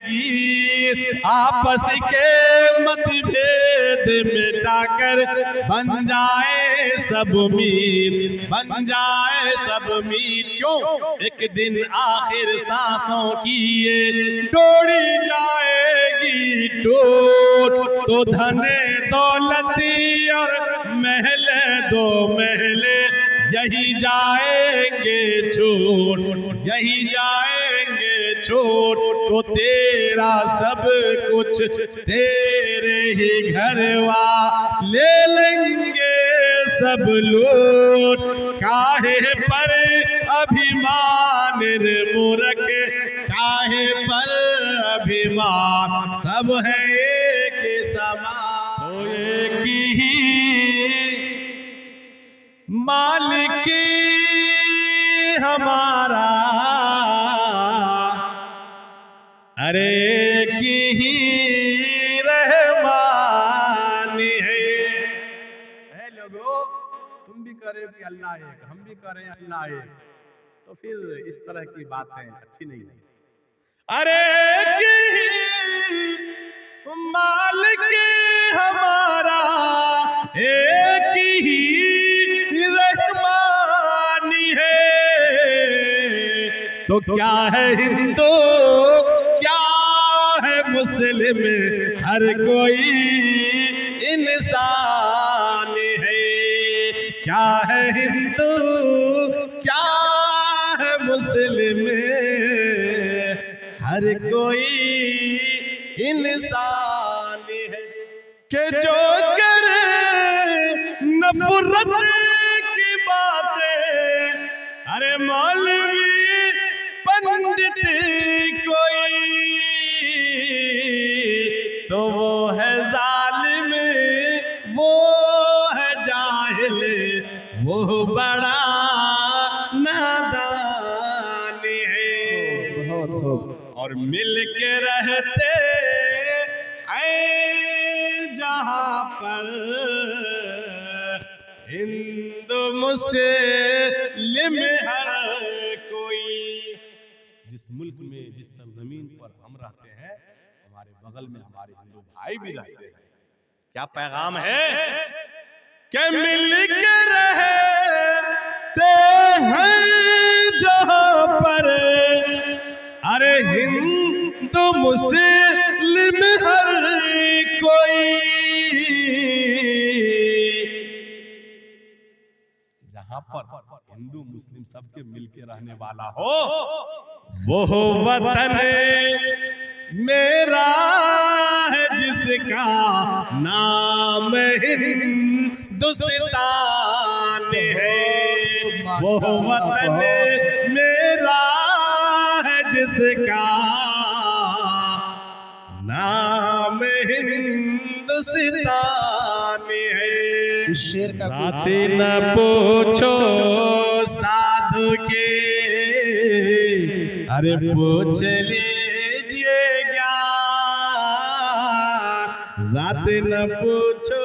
जाएगी। आपस के मतभेद मिटाकर बन जाए सब मीत, बन जाए सब मीत। क्यों? एक दिन आखिर सांसों की ये डोरी जाएगी टूट, तो धने दौलती और महले दो महले यही जाएंगे छूट, यही जाएंगे छूट। तो तेरा सब कुछ तेरे ही घरवा ले लेंगे सब लूट। काहे पर अभिमान रे मूर्ख, काहे पर अभिमान, सब है एक समान। तो एक ही मालिक हमारा, अरे एक ही रहमान है। लोगों, तुम भी करे कि अल्लाह एक, हम भी करें अल्लाह एक, तो फिर इस तरह की बातें अच्छी नहीं लगती। अरे एक ही मालिक हमारा, एक ही रहमानी है। तो क्या है हिंदू, क्या है मुस्लिम, हर कोई इंसान है। क्या है हिंदू, क्या है मुस्लिम, हर कोई इंसान है। कि जो करे नफरत की बातें, अरे मौलवी पंडित कोई, तो वो है जालिम, वो है जाहिल, वो बड़ा नादान है। बहुत खूब। और मिल के रहते हैं जहाँ पर हिंदू मुस्लिम हर कोई। जिस मुल्क में, जिस सरजमीन पर हम रहते हैं, हमारे बगल में हमारे हिंदू भाई भी रहते हैं। क्या पैगाम है कि मिल के रहते हैं जहाँ पर, अरे हिंदू मुस्लिम हर कोई। जहां पर हिंदू मुस्लिम सबके मिलके रहने वाला हो, वो वतन मेरा है जिसका नाम हिंदुस्तान है। वो वतन मेरा है जिसका नाम हिंदुस्तान है। शेर का साथी न पूछो साधु के, अरे पूछ लीजिए ज्ञान। जाते न पूछो,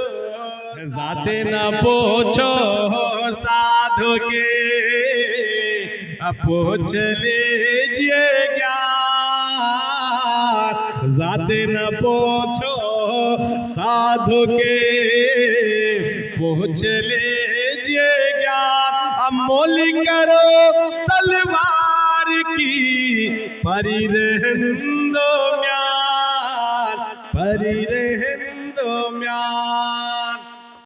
जाते न पूछो साधु के, पूछ लीजिए ज्ञान। जाते न पूछो साधु के, पूछ लीजिए ज्ञान। अब मोली करो तलवार की, परी रहंदो म्यान, परी रहंदो म्यान।